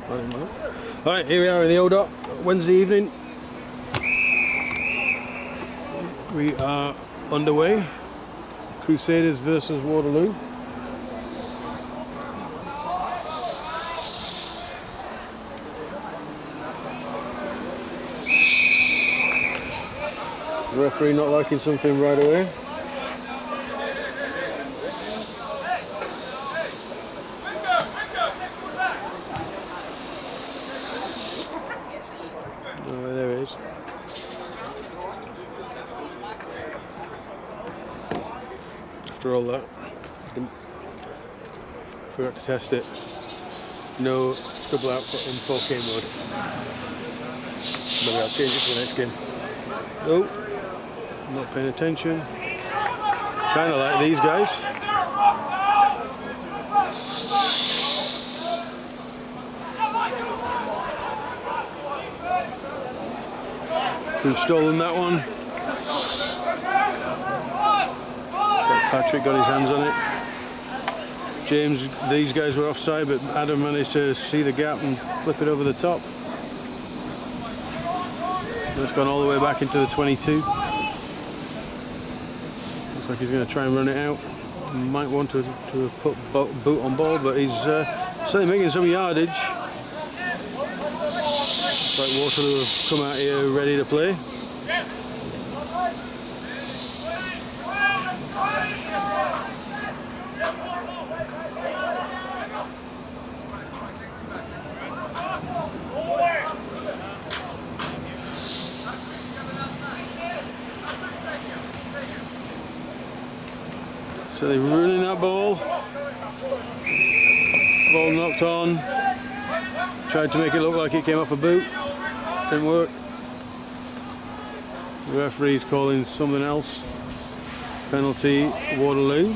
Alright, here we are in the O-Dot, Wednesday evening. We are underway. Crusaders versus Waterloo. The referee not liking something right away. Oh, there it is. After all that, forgot to test it. No double output in 4K mode. Maybe I'll change it to the next game. Oh. Not paying attention. Kind of like these guys. Who's stolen that one? Patrick got his hands on it. James, these guys were offside, but Adam managed to see the gap and flip it over the top. It's gone all the way back into the 22. Looks like he's going to try and run it out. Might want to have put boot on ball, but he's certainly making some yardage. Looks like Waterloo have come out here ready to play. So they're running that ball. Ball knocked on. Tried to make it look like it came off a boot. Didn't work. The referee's calling something else. Penalty Waterloo.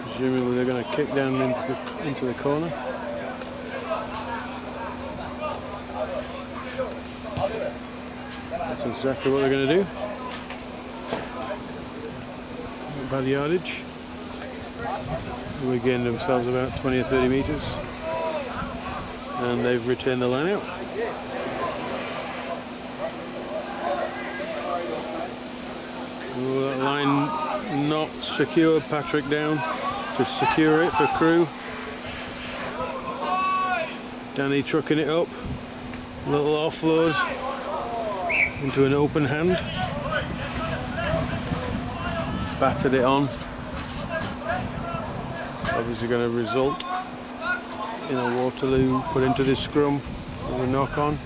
Presumably they're going to kick down into the corner. That's exactly what they're going to do. Not bad yardage. We gained themselves about 20 or 30 metres. And they've retained the line out. Oh, that line not secure. Patrick down to secure it for Crew. Danny trucking it up. Little offload into an open hand. Battered it on. Obviously going to result in a Waterloo put into this scrum with a knock on.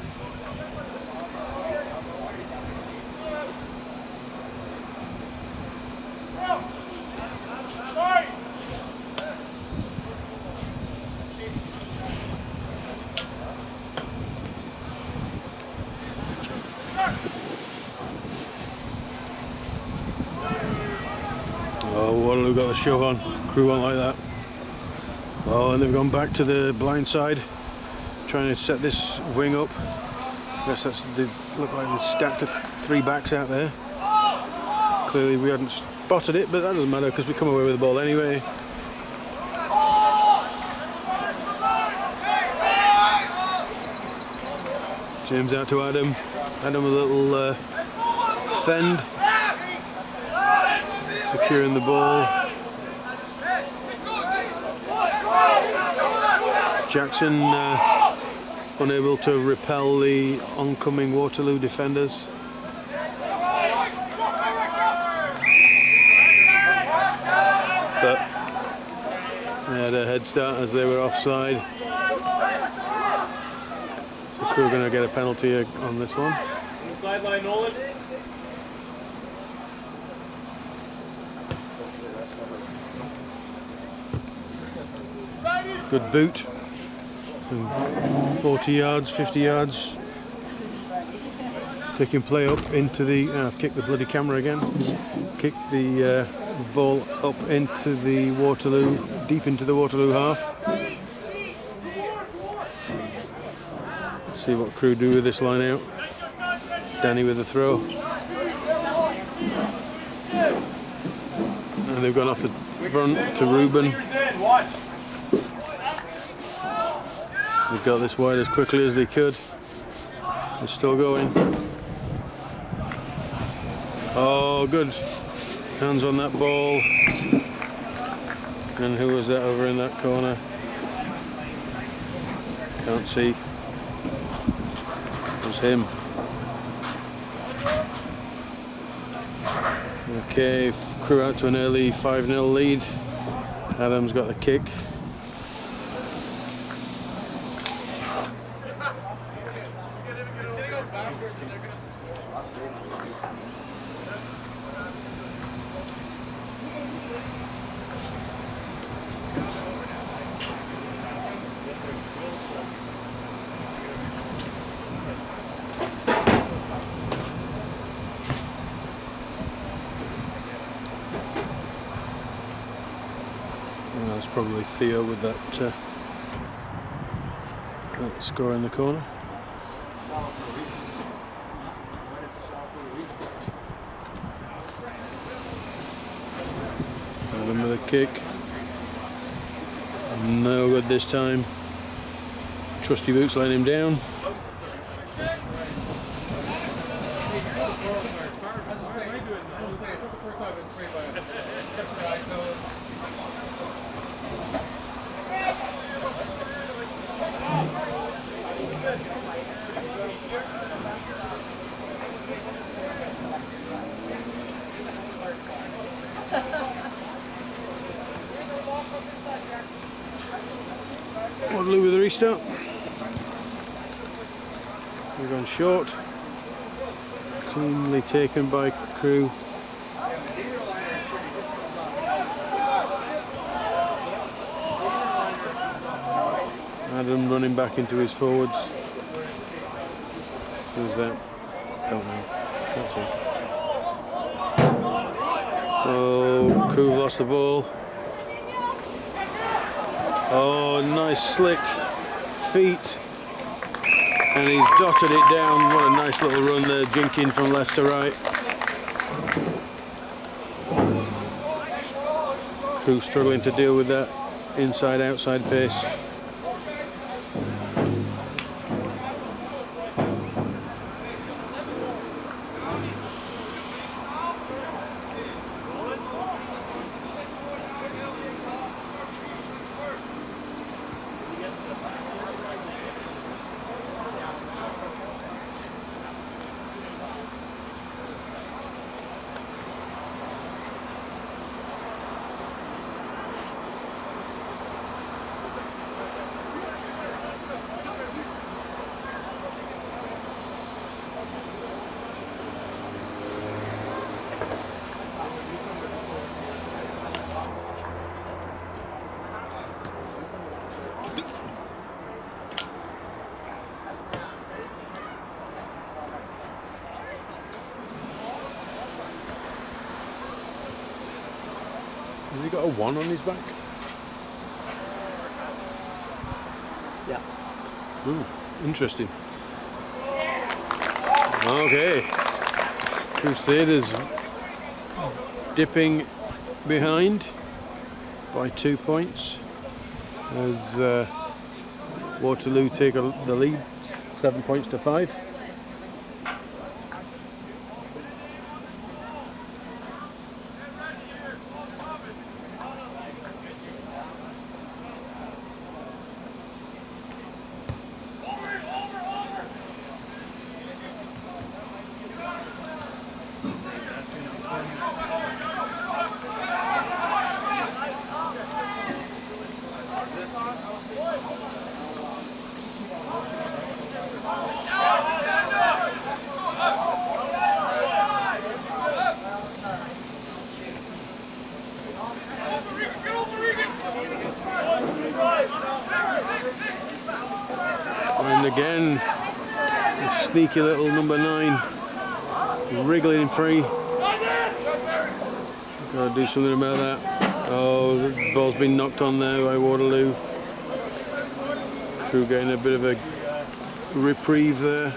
Oh, Waterloo got the shove on. Crew won't like that. Oh, and they've gone back to the blind side, trying to set this wing up. I guess they look like they stacked 3 backs out there. Clearly we hadn't spotted it, but that doesn't matter because we come away with the ball anyway. James out to Adam. Adam a little fend. Securing the ball. Jackson unable to repel the oncoming Waterloo defenders. But they had a head start as they were offside. So Crew are going to get a penalty on this one. Sideline, Nolan. Good boot. Some 40 yards, 50 yards. Taking play up into the... I've kicked the bloody camera again. Kicked the ball up into the Waterloo, deep into the Waterloo half. Let's see what Crew do with this line out. Danny with the throw. And they've gone off the front to Ruben. They've got this wide as quickly as they could. They're still going. Oh, good. Hands on that ball. And who was that over in that corner? Can't see. It was him. Okay, Crew out to an early 5-0 lead. Adam's got the kick. That's probably Theo with that score in the corner. Adam with a kick. No good this time. Trusty Boots letting him down. Waterloo with the restart. We've gone short. Cleanly taken by Crew. Adam running back into his forwards. Who's that? Don't know. Can't see. Oh, Crew lost the ball. Oh, nice slick feet. And he's dotted it down. What a nice little run there, jinking from left to right. Crew struggling to deal with that inside-outside pace. Has he got a 1 on his back? Yeah. Ooh, interesting. Okay. Crusaders dipping behind by 2 points as Waterloo take the lead 7 points to 5. And again, the sneaky little number 9 wriggling free. Gotta do something about that. Oh, the ball's been knocked on there by Waterloo. Crew getting a bit of a reprieve there.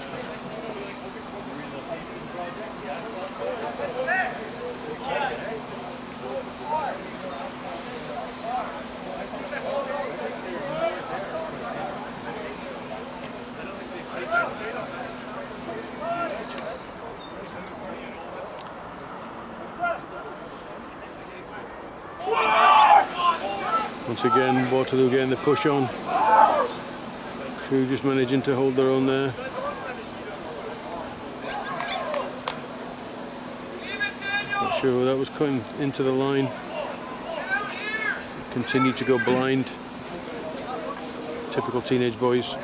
Once again, Waterloo getting the push on. Crew just managing to hold their own there. Not sure that was cutting into the line. Continued to go blind. Typical teenage boys.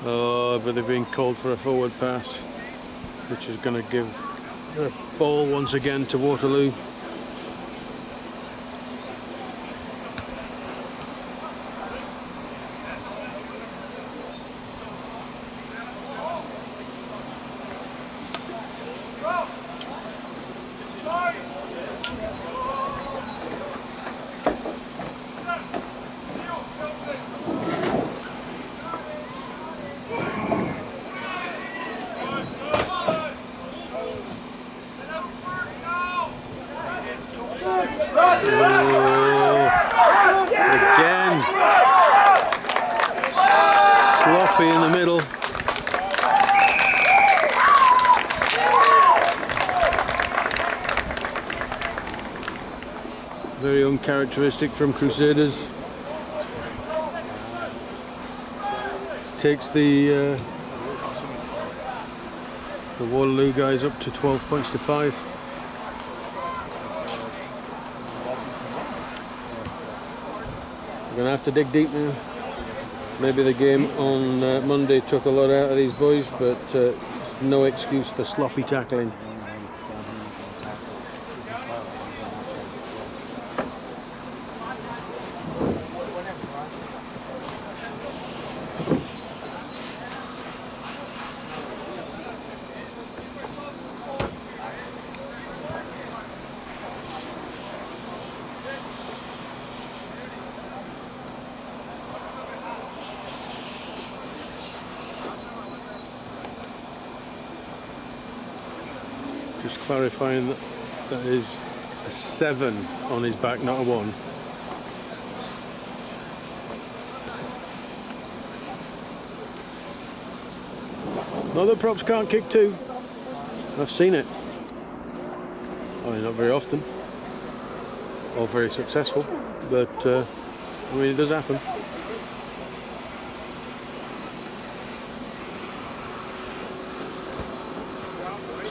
Oh, but they've been called for a forward pass, which is going to give the ball once again to Waterloo. Again, sloppy in the middle. Very uncharacteristic from Crusaders. Takes the Waterloo guys up to 12 points to 5. We're going to have to dig deep now. Maybe the game on Monday took a lot out of these boys, but no excuse for sloppy tackling. Just clarifying that that is a 7 on his back, not a 1. No, the props can't kick 2. I've seen it. I mean, not very often, or very successful, but I mean, it does happen.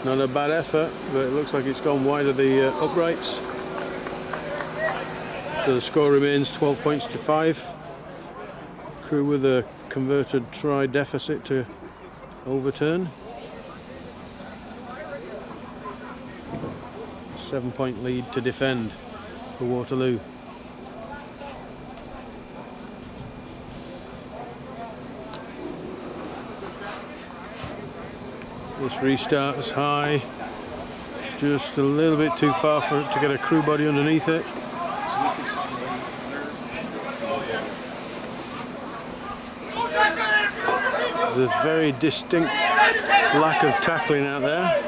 Not a bad effort, but it looks like it's gone wide of the uprights. So the score remains 12 points to 5. Crew with a converted try deficit to overturn. 7-point lead to defend for Waterloo. This restart is high, just a little bit too far for it to get a crew body underneath it. There's a very distinct lack of tackling out there.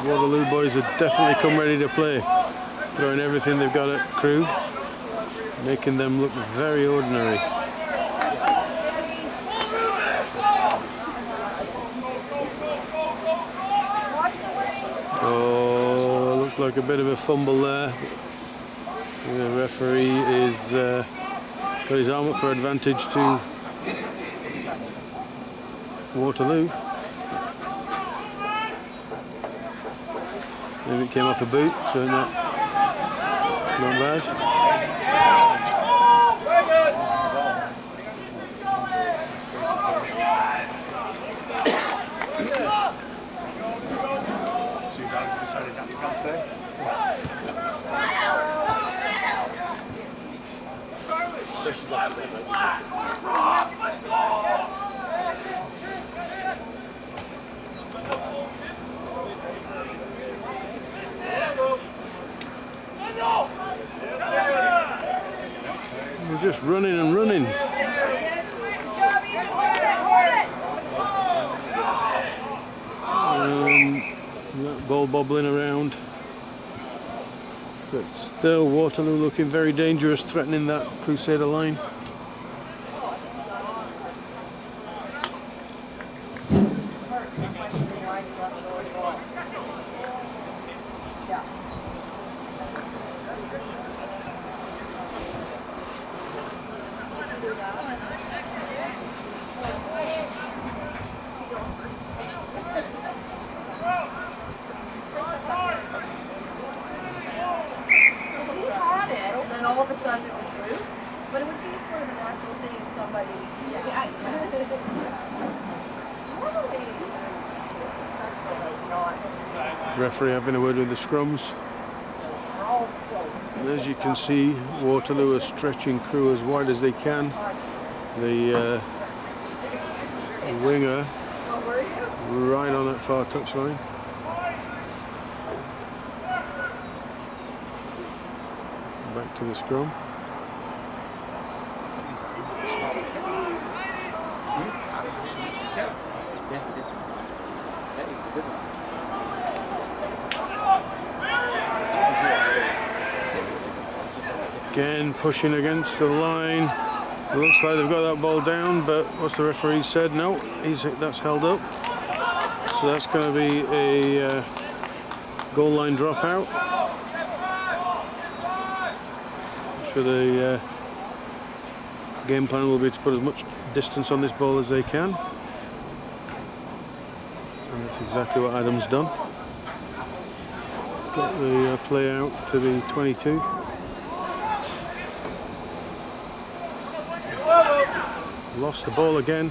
Waterloo boys have definitely come ready to play, throwing everything they've got at crew, making them look very ordinary. Oh, looked like a bit of a fumble there. The referee is got his arm up for advantage to Waterloo. Maybe it came off a boot, so not bad. We're just running and running. That ball bobbling around. But still Waterloo looking very dangerous, threatening that Crusader line. Referee having a word with the scrums. And as you can see, Waterloo are stretching Crewe as wide as they can. The winger right on that far touchline. Back to the scrum. Again, pushing against the line. It looks like they've got that ball down, but what's the referee said? No, that's held up. So that's going to be a goal line dropout. I'm sure the game plan will be to put as much distance on this ball as they can. And that's exactly what Adam's done. Got the play out to the 22. Lost the ball again.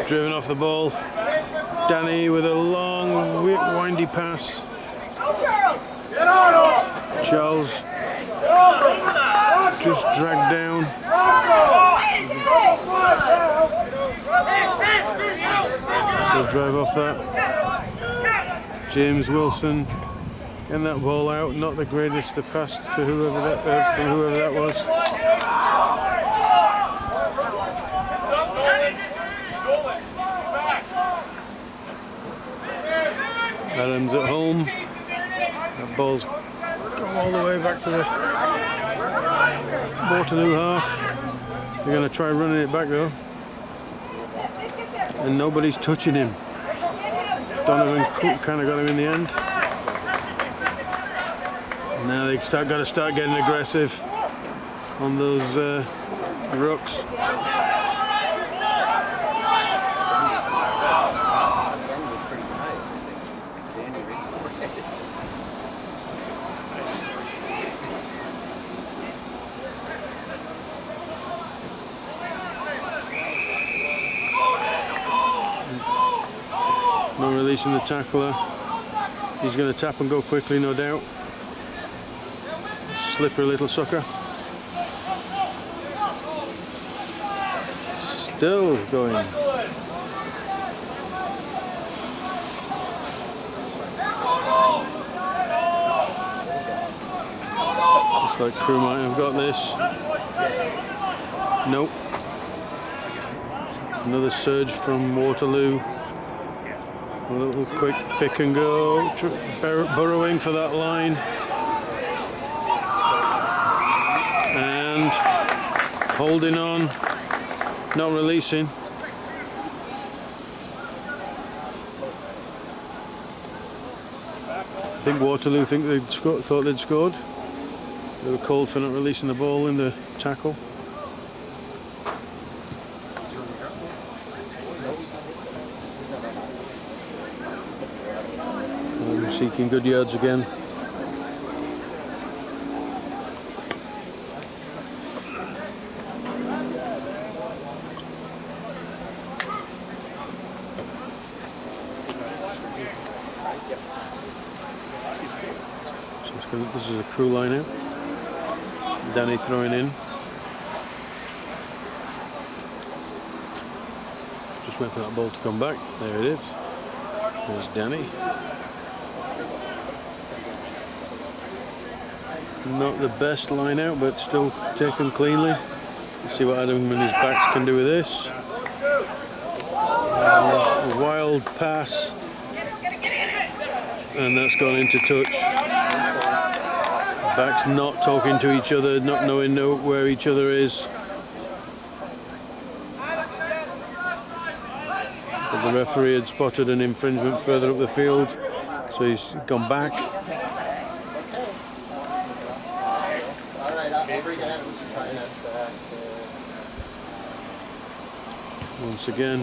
Driven off the ball. Danny with a long, windy pass. Charles just dragged down. They'll drive off that. James Wilson getting that ball out. Not the greatest to pass to whoever that was. Adams at home. That ball's gone all the way back to the Waterloo half. They're going to try running it back though. And nobody's touching him. Donovan kind of got him in the end. Now they got to start getting aggressive on those rucks. Not releasing the tackler. He's going to tap and go quickly, no doubt. Slippery little sucker. Still going. Looks like Crewe might have got this. Nope. Another surge from Waterloo. A little quick pick and go, burrowing for that line. And holding on, not releasing. I think Waterloo thought they'd scored. They were called for not releasing the ball in the tackle. Seeking good yards again. This is a Crewe line out. Danny throwing in. Just wait for that ball to come back. There it is. There's Danny. Not the best line out, but still taken cleanly. Let's see what Adam and his backs can do with this. A wild pass. And that's gone into touch. Backs not talking to each other, not knowing where each other is. But the referee had spotted an infringement further up the field, so he's gone back. Once again,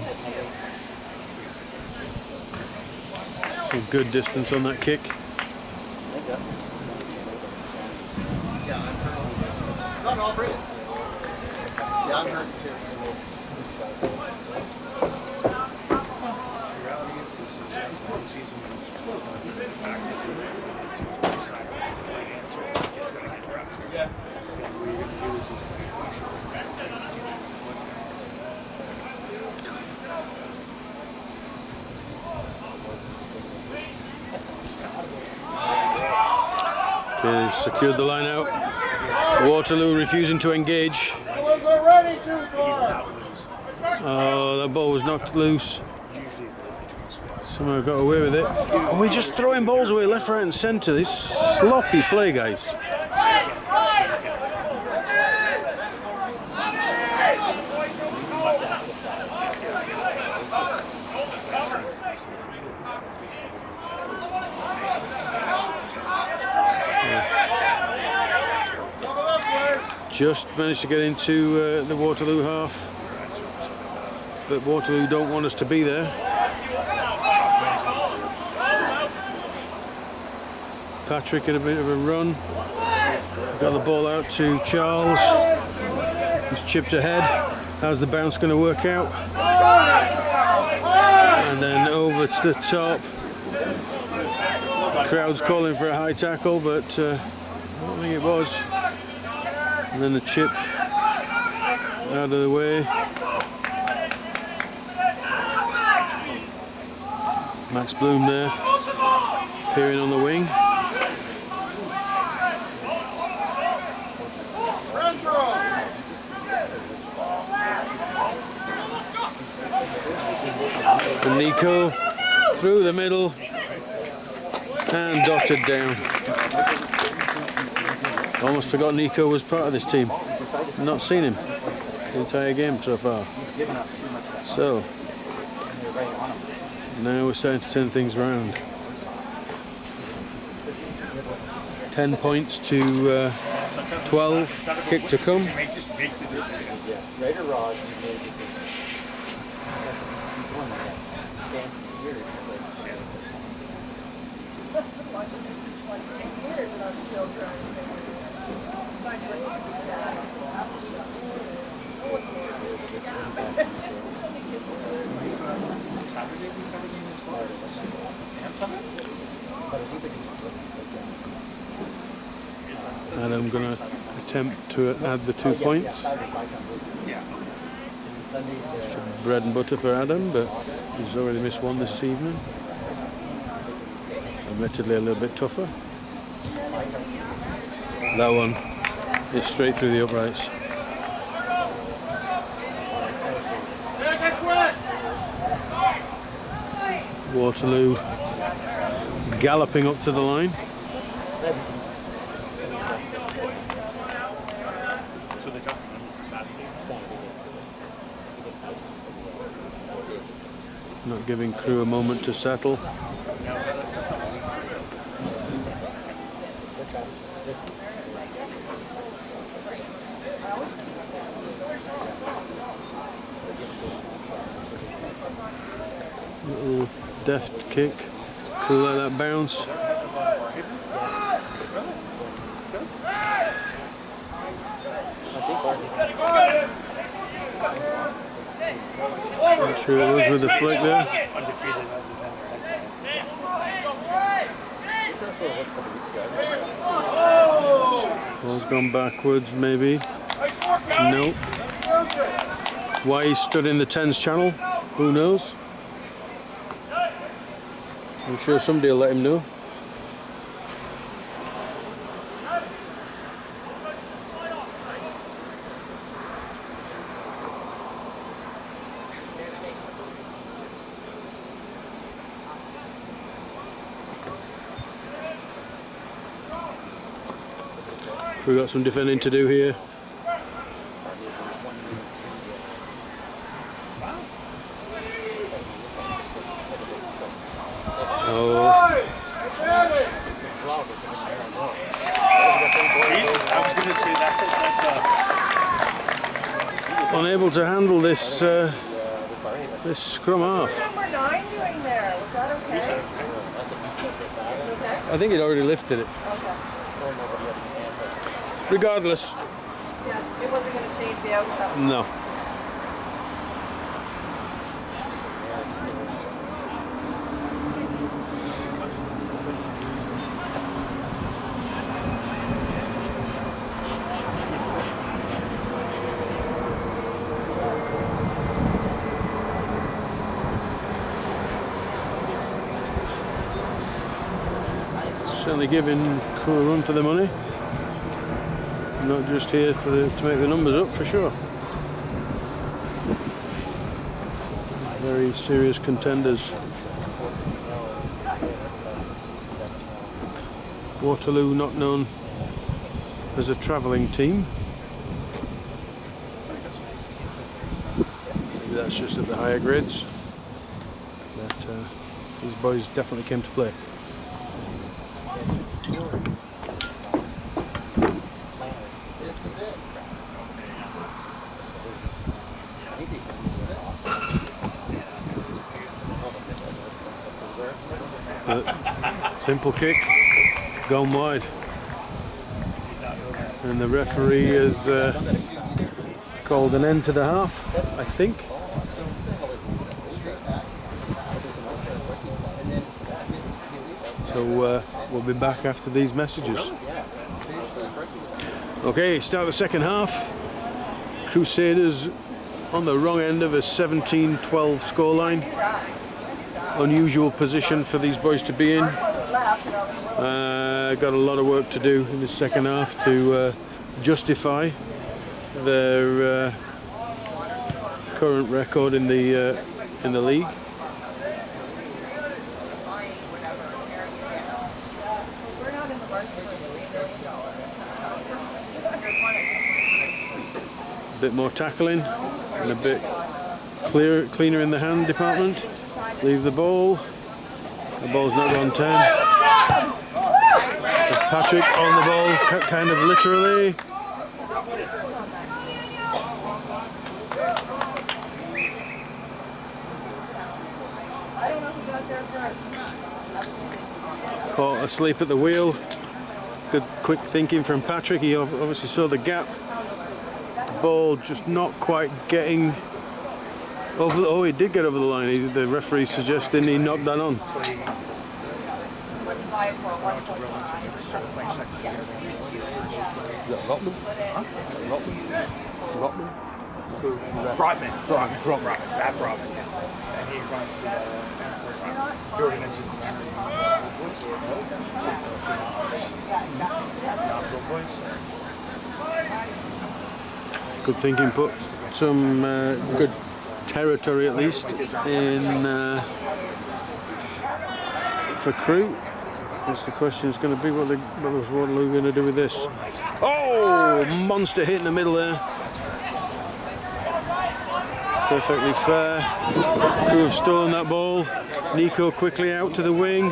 some good distance on that kick. Yeah, I'm hurt too. Okay, they've secured the line out. Waterloo refusing to engage. Oh, that ball was knocked loose. Somehow got away with it. Oh, we're just throwing balls away left, right and centre. This sloppy play, guys. Just managed to get into the Waterloo half, but Waterloo don't want us to be there. Patrick had a bit of a run, got the ball out to Charles, he's chipped ahead. How's the bounce going to work out? And then over to the top. Crowd's calling for a high tackle, but I don't think it was. And then the chip out of the way. Max Bloom there, appearing on the wing. And Nico through the middle and dotted down. Almost forgot Nico was part of this team. Not seen him the entire game so far. So now we're starting to turn things around. 10 points to 12. Kick to come. And I'm going to attempt to add the 2 points. Bread and butter for Adam, but he's already missed one this evening. Admittedly a little bit tougher. That one is straight through the uprights. Waterloo galloping up to the line. Not giving Crew a moment to settle. Little deft kick. Crew let that bounce. Not sure it was with the flick there. Ball's gone backwards, maybe. Nope. Why he stood in the 10s channel, who knows? I'm sure somebody will let him know. We've got some defending to do here. Oh. Unable to handle this this scrum half. Number 9 doing there? Was that okay? I think he'd already lifted it. Okay. Regardless, Yeah, it wasn't going to change the outcome. No. Certainly giving Crew a run for the money. Not just here for to make the numbers up, for sure. Very serious contenders. Waterloo not known as a travelling team. Maybe that's just at the higher grades. But these boys definitely came to play. Simple kick, gone wide, and the referee has called an end to the half, I think. So we'll be back after these messages. Okay, start the second half. Crusaders on the wrong end of a 17-12 scoreline. Unusual position for these boys to be in. Got a lot of work to do in the second half to justify their current record in the league. A bit more tackling and a bit cleaner in the hand department. Leave the ball. The ball's not gone 10. Patrick on the ball, kind of literally. Caught asleep at the wheel. Good quick thinking from Patrick. He obviously saw the gap. The ball just not quite getting over the, oh, he did get over the line. The referee suggesting he knocked that on. Brightman. That Brightman. And he runs the organization. Good thinking, put some good territory at least in for Crew. That's the question is going to be what is Waterloo going to do with this? Oh, monster hit in the middle there. Perfectly fair. Crew have stolen that ball. Nico quickly out to the wing.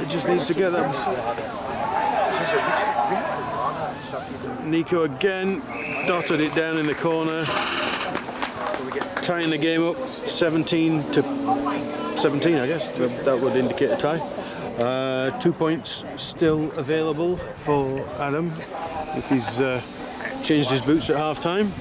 It just needs to get that. Nico again dotted it down in the corner, tying the game up 17 to 17, I guess. That would indicate a tie. 2 points still available for Adam if he's changed his boots at half time.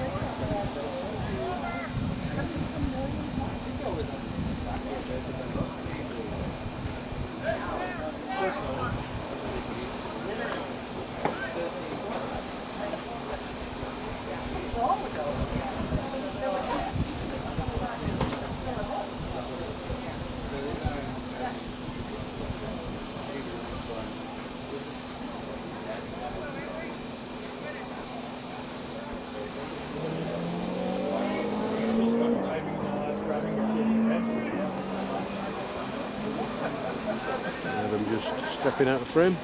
Adam just stepping out of frame.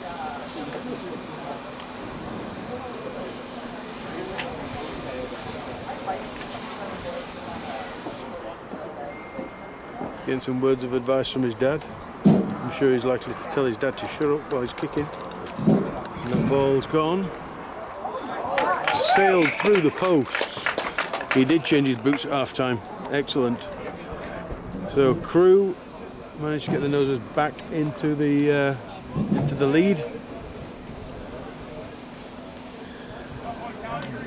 Getting some words of advice from his dad. I'm sure he's likely to tell his dad to shut up while he's kicking. And that ball's gone. Sailed through the posts. He did change his boots at half time. Excellent. So Crew managed to get the noses back into the lead.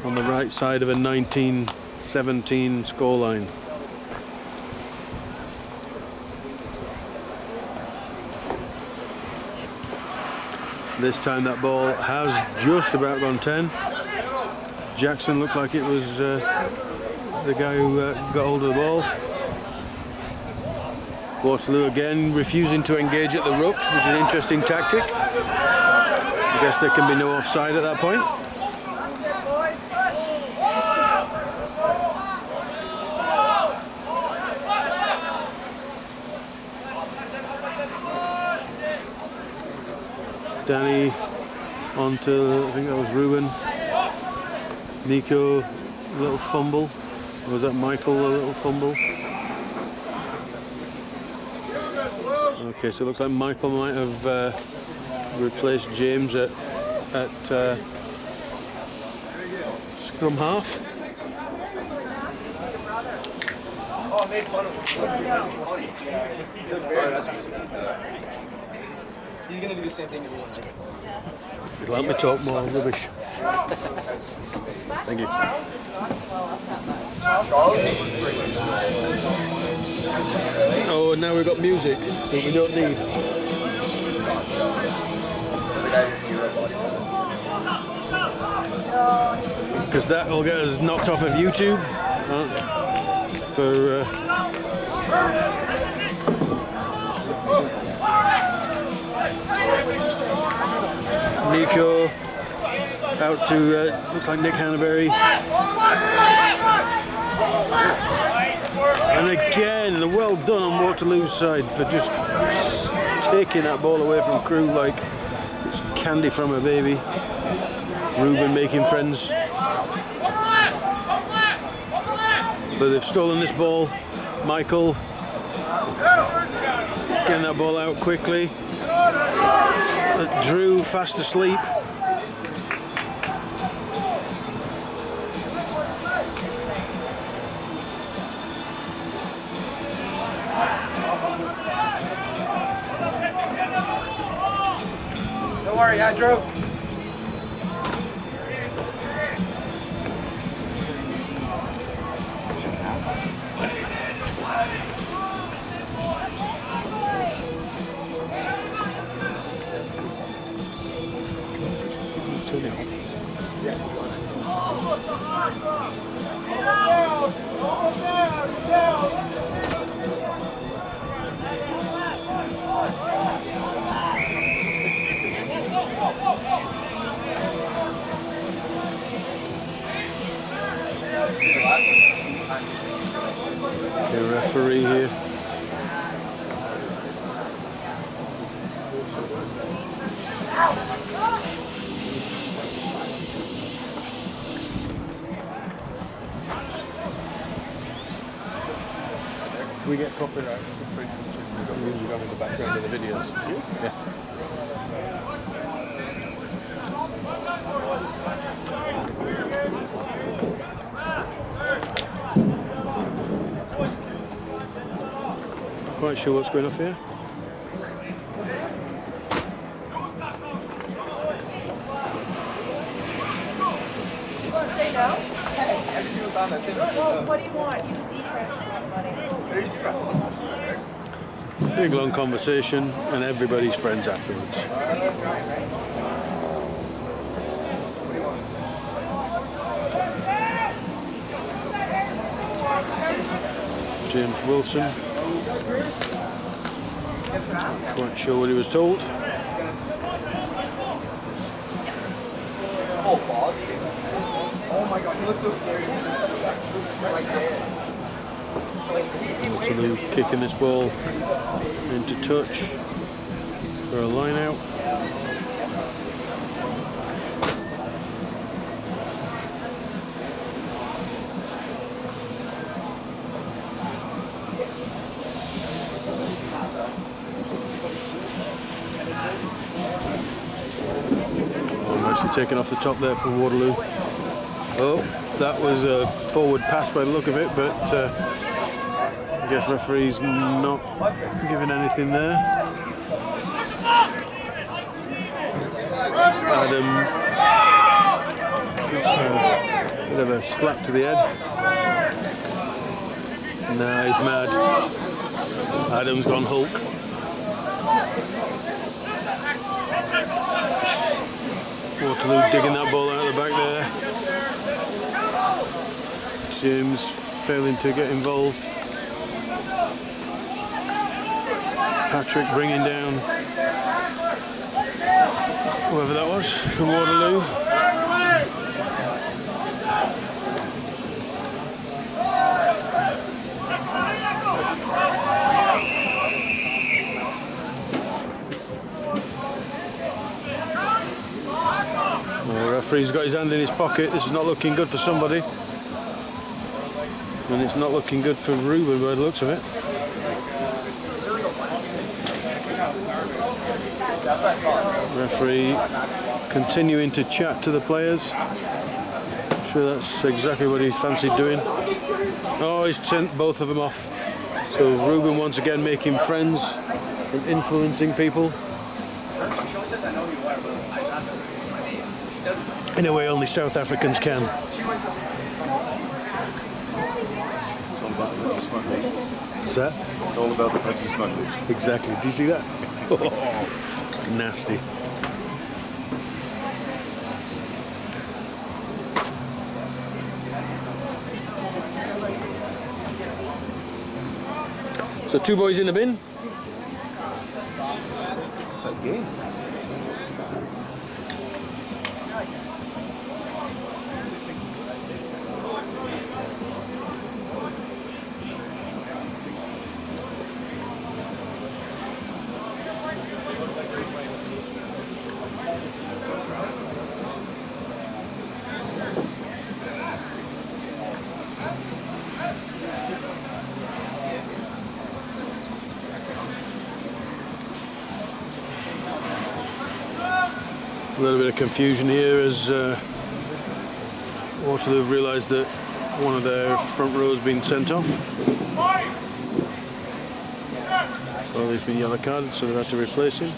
on the right side of a 1917 scoreline. This time that ball has just about gone 10. Jackson looked like it was the guy who got hold of the ball. Waterloo again refusing to engage at the ruck, which is an interesting tactic. I guess there can be no offside at that point. Danny onto, I think that was Ruben. Nico, a little fumble. Or was that Michael, a little fumble? Okay, so it looks like Michael might have replaced James at scrum half. Oh, I made fun of him. He's going to do the same thing to me. You'd let me talk more rubbish. Thank you. Oh, and now we've got music that we don't need. Because that will get us knocked off of YouTube for Nico out to looks like Nick Hannaberry, and again well done on Waterloo's side for just taking that ball away from Crew like it's candy from a baby. Ruben making friends, but they've stolen this ball. Michael getting that ball out quickly. Drew fast asleep. Don't worry, I drove. The referee here. We get copyright infringement if we go in the background of the videos. Yeah. Quite sure what's going off here. You want to say no? Well, what do you want? You just e-transfer money. Big long conversation and everybody's friends afterwards. James Wilson. Quite sure what he was told. Oh my god, he looks so scary. Waterloo kicking this ball into touch for a line out. Nicely taken off the top there for Waterloo. Oh, that was a forward pass by the look of it, but I guess referee's not giving anything there. Adam Bit of a slap to the head. Nah, he's mad. Adam's gone Hulk. Waterloo digging that ball out of the back there. James failing to get involved. Patrick bringing down whoever that was from Waterloo. The referee's got his hand in his pocket. This is not looking good for somebody. And it's not looking good for Reuben by the looks of it. Referee continuing to chat to the players. I'm sure that's exactly what he fancied doing. Oh, he's sent both of them off. So Reuben once again making friends and influencing people. In a way only South Africans can. Is that? It's all about the punky smugglers. Exactly. Did you see that? Oh, nasty. So 2 boys in the bin. It's a game. A little bit of confusion here as Waterloo have realised that one of their front rows has been sent off. So he's been yellow carded, so they've had to replace him.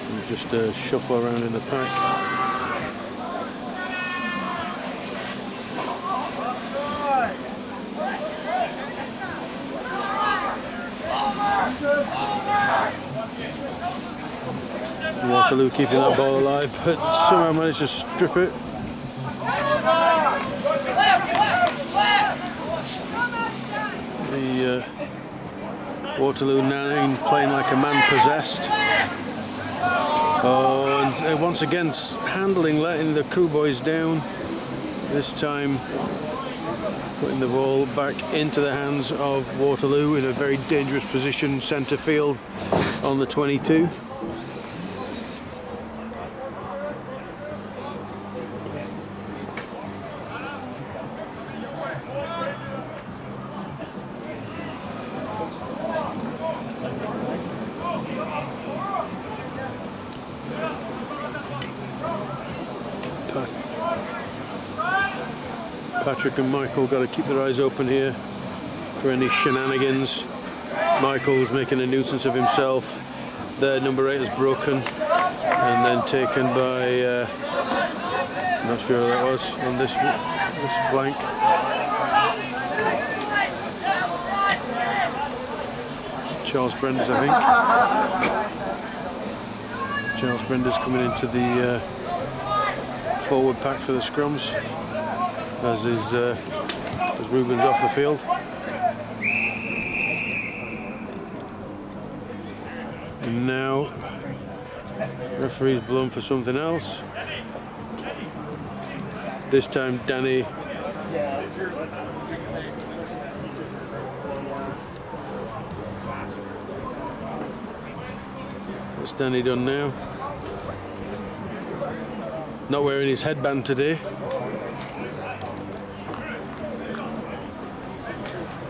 And just shuffle around in the pack. Waterloo keeping that ball alive, but somehow managed to strip it. The Waterloo 9 playing like a man possessed. Oh, and once again handling, letting the Crew boys down. This time putting the ball back into the hands of Waterloo in a very dangerous position, centre field on the 22. Patrick and Michael got to keep their eyes open here for any shenanigans. Michael's making a nuisance of himself. Their number 8 is broken and then taken by I'm not sure who that was on this flank. Charles Brenda's, I think. Charles Brenda's coming into the forward pack for the scrums. As Reuben's off the field. And now referee's blown for something else. This time Danny what's Danny done now? Not wearing his headband today.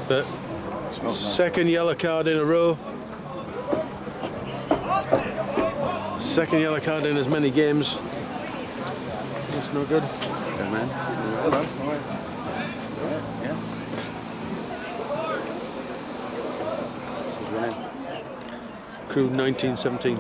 But second yellow card in a row. Second yellow card in as many games. That's not good. Okay, man. Well done. All right. Yeah. Who's winning? Crew 1917.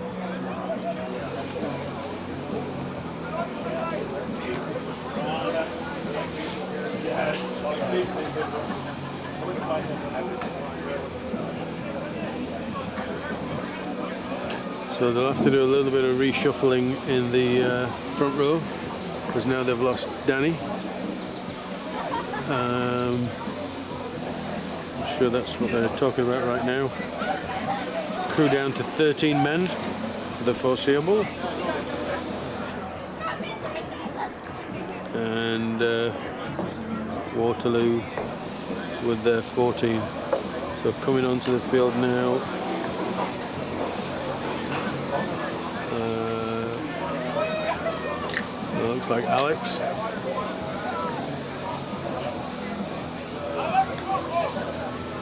So they'll have to do a little bit of reshuffling in the front row, because now they've lost Danny. I'm sure that's what they're talking about right now. Crew down to 13 men for the foreseeable. And Waterloo with their 14. So coming onto the field now. It looks like Alex.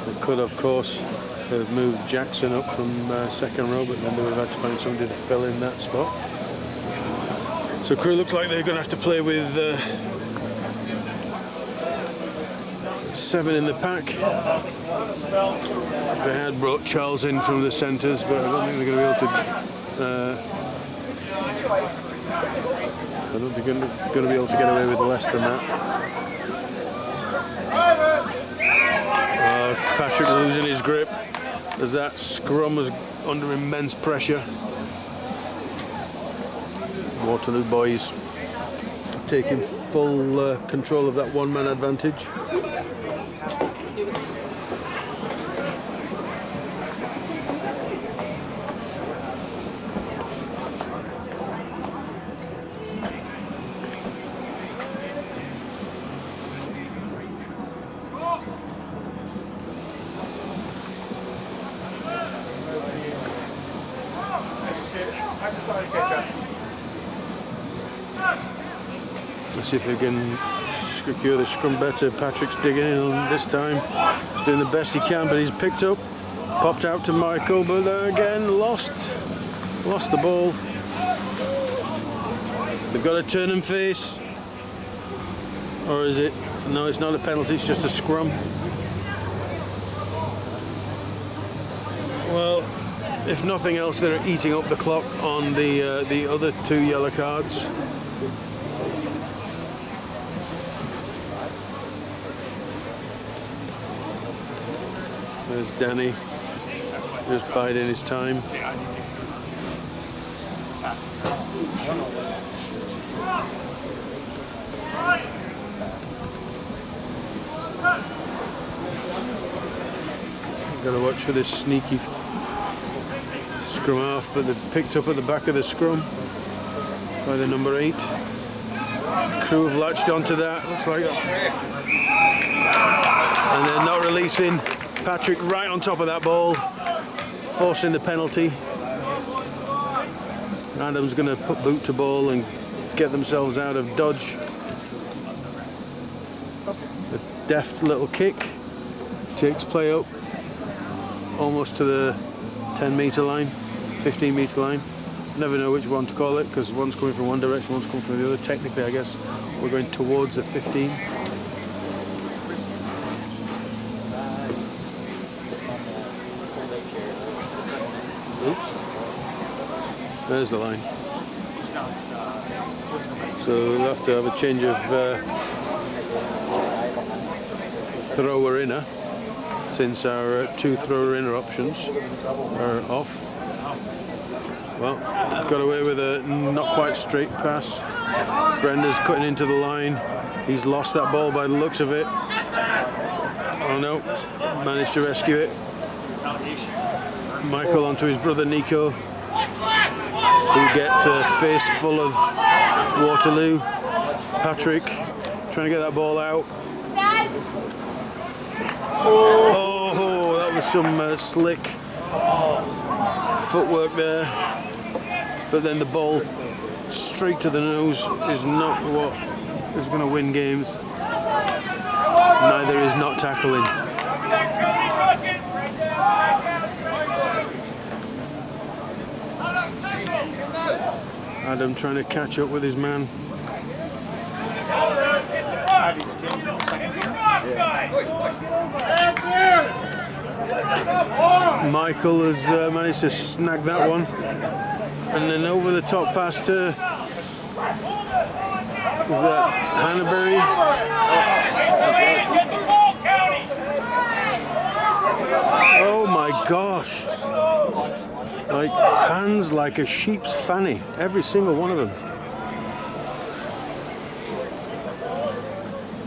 They could, of course, have moved Jackson up from second row, but then they would have had to find somebody to fill in that spot. So crew looks like they're going to have to play with 7 in the pack. They had brought Charles in from the centres, but I don't think they're going to be able to get away with less than that. Patrick losing his grip as that scrum was under immense pressure. Waterloo boys taking full control of that one-man advantage. Let's see if they can secure the scrum better. Patrick's digging in this time. He's doing the best he can, but he's picked up. Popped out to Michael, but again lost the ball. They've got to turn and face. Or is it? No, it's not a penalty, it's just a scrum. Well, if nothing else, they're eating up the clock on the other 2 yellow cards. There's Danny, just biding his time. Got to watch for this sneaky scrum half, but they're picked up at the back of the scrum by the number 8. Crew have latched onto that, looks like, and they're not releasing. Patrick right on top of that ball, forcing the penalty. Adam's going to put boot to ball and get themselves out of dodge. A deft little kick takes play up almost to the 10-metre line, 15-metre line. Never know which one to call it, because one's coming from one direction, one's coming from the other. Technically, I guess we're going towards the 15. Oops. There's the line. So we'll have to have a change of thrower inner, since our 2 thrower inner options are off. Well, got away with a not quite straight pass. Brenda's cutting into the line. He's lost that ball by the looks of it. Oh no, managed to rescue it. Michael onto his brother Nico, who gets a face full of Waterloo. Patrick trying to get that ball out. Oh, that was some slick footwork there. But then the ball straight to the nose is not what is going to win games. Neither is not tackling. Adam trying to catch up with his man. Michael has managed to snag that one. And then over the top pass to, is that Hannaberry? Oh my gosh! Like hands like a sheep's fanny, every single one of them.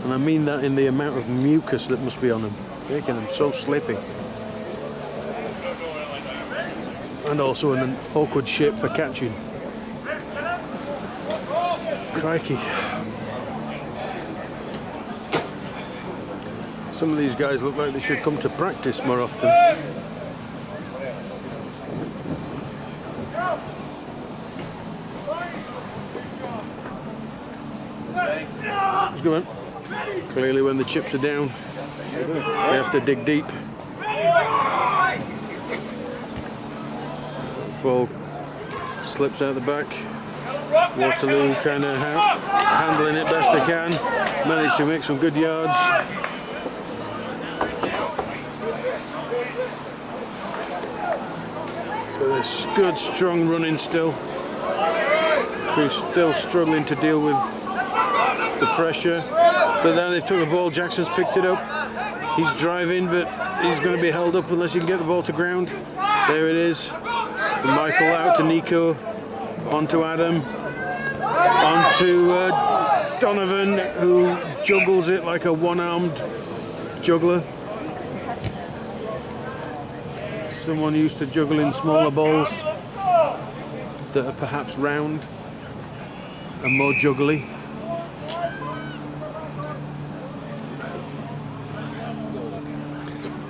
And I mean that in the amount of mucus that must be on them, making them so slippy. And also in an awkward shape for catching. Crikey. Some of these guys look like they should come to practice more often. Let's go on. Clearly when the chips are down, they have to dig deep. Ball slips out the back. Waterloo kind of handling it best they can. Managed to make some good yards. But there's good strong running still. Who's still struggling to deal with the pressure. But now they've took the ball, Jackson's picked it up. He's driving, but he's going to be held up unless he can get the ball to ground. There it is. And Michael out to Nico, onto Adam, onto Donovan, who juggles it like a one-armed juggler. Someone used to juggle in smaller balls that are perhaps round and more juggly.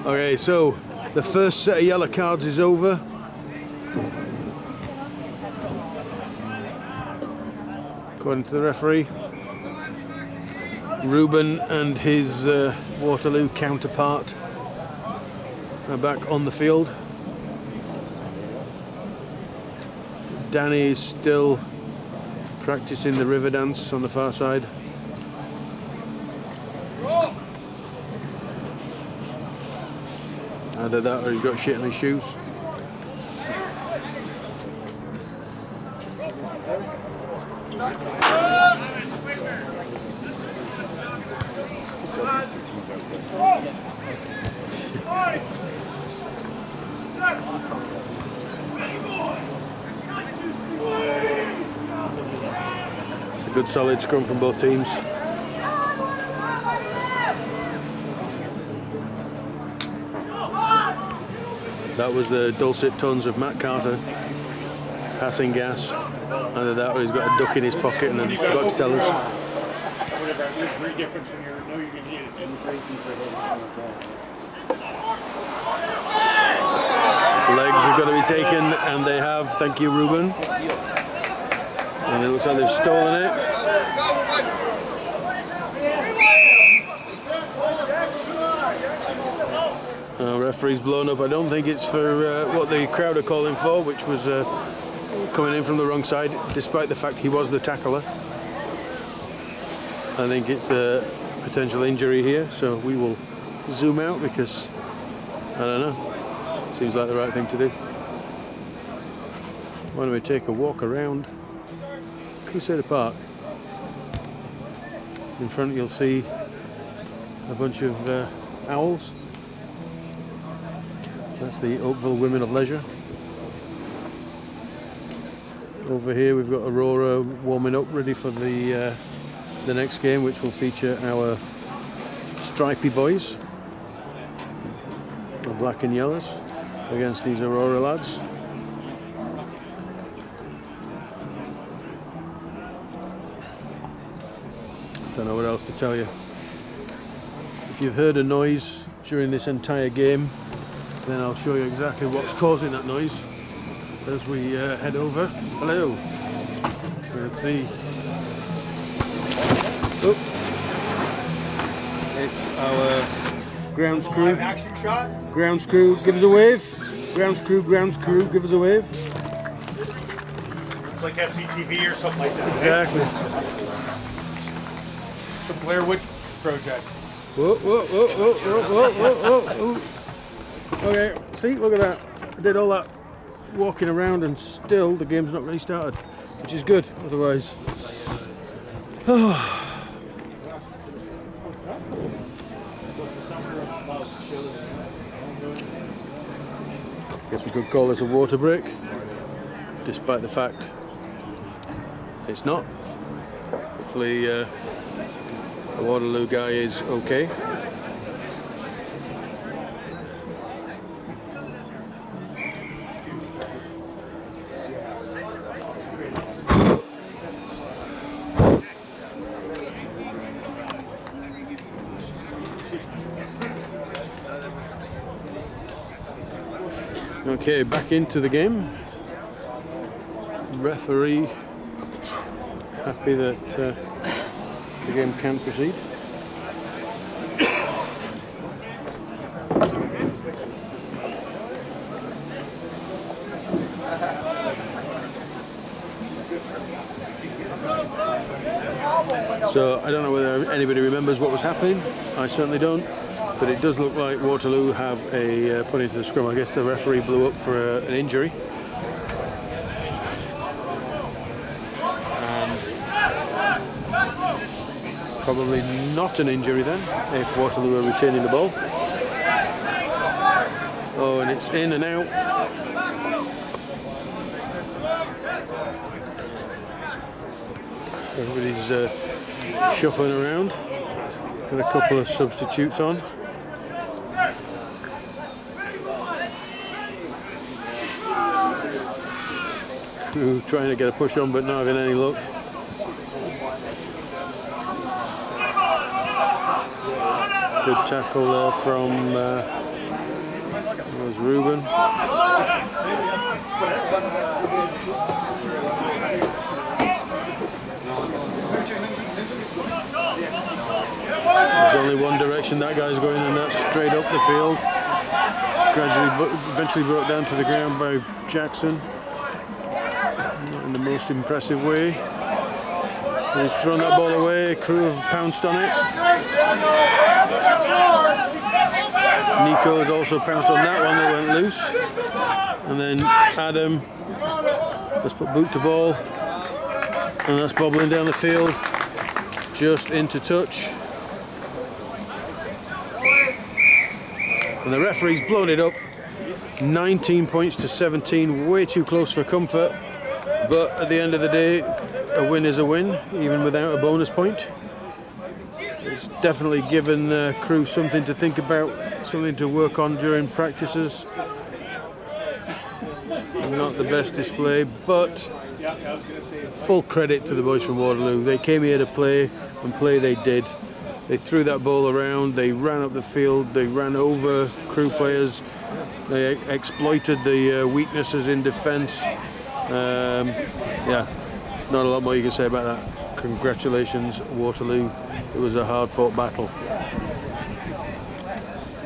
Okay, so the first set of yellow cards is over. According to the referee, Ruben and his Waterloo counterpart are back on the field. Danny is still practicing the river dance on the far side. Either that or he's got shit in his shoes. It's a good solid scrum from both teams. That was the dulcet tones of Matt Carter passing gas. Either that or he's got a duck in his pocket and then forgot to tell us. Legs have got to be taken, and they have. Thank you, Ruben. And it looks like they've stolen it. Referee's blown up. I don't think it's for what the crowd are calling for, which was coming in from the wrong side, despite the fact he was the tackler. I think it's a potential injury here, so we will zoom out because, I don't know, seems like the right thing to do. Why don't we take a walk around Crusader Park? In front you'll see a bunch of owls. That's the Oakville Women of Leisure. Over here we've got Aurora warming up, ready for the next game, which will feature our stripy boys, the black and yellows, against these Aurora lads. Don't know what else to tell you. If you've heard a noise during this entire game, then I'll show you exactly what's causing that noise as we head over. Hello. Let's see. Oh. It's our grounds crew. Grounds crew, give us a wave. Grounds crew, give us a wave. It's like SCTV or something like that. Exactly. The Blair Witch Project. Whoa, whoa, whoa, whoa, whoa, whoa, whoa, whoa. Okay, see, look at that. I did all that walking around and still the game's not really started, which is good, otherwise. Guess we could call this a water break, despite the fact it's not. Hopefully the Waterloo guy is okay. Okay, back into the game. Referee happy that the game can proceed. So I don't know whether anybody remembers what was happening. I certainly don't. But it does look like Waterloo have a put into the scrum. I guess the referee blew up for an injury. And probably not an injury then, if Waterloo are retaining the ball. Oh, and it's in and out. Everybody's shuffling around. Got a couple of substitutes on. Trying to get a push on, but not having any luck. Good tackle there from was Ruben. There's only one direction that guy's going, and that's straight up the field. Eventually brought down to the ground by Jackson. Not in the most impressive way. He's thrown that ball away, Crew have pounced on it. Nico has also pounced on that one that went loose. And then Adam has put boot to ball. And that's bobbling down the field, just into touch. And the referee's blown it up. 19 points to 17, way too close for comfort. But at the end of the day, a win is a win, even without a bonus point. It's definitely given the Crew something to think about, something to work on during practices. Not the best display, but full credit to the boys from Waterloo. They came here to play, and play they did. They threw that ball around, they ran up the field, they ran over Crew players, they exploited the weaknesses in defence. Yeah, not a lot more you can say about that. Congratulations, Waterloo. It was a hard-fought battle.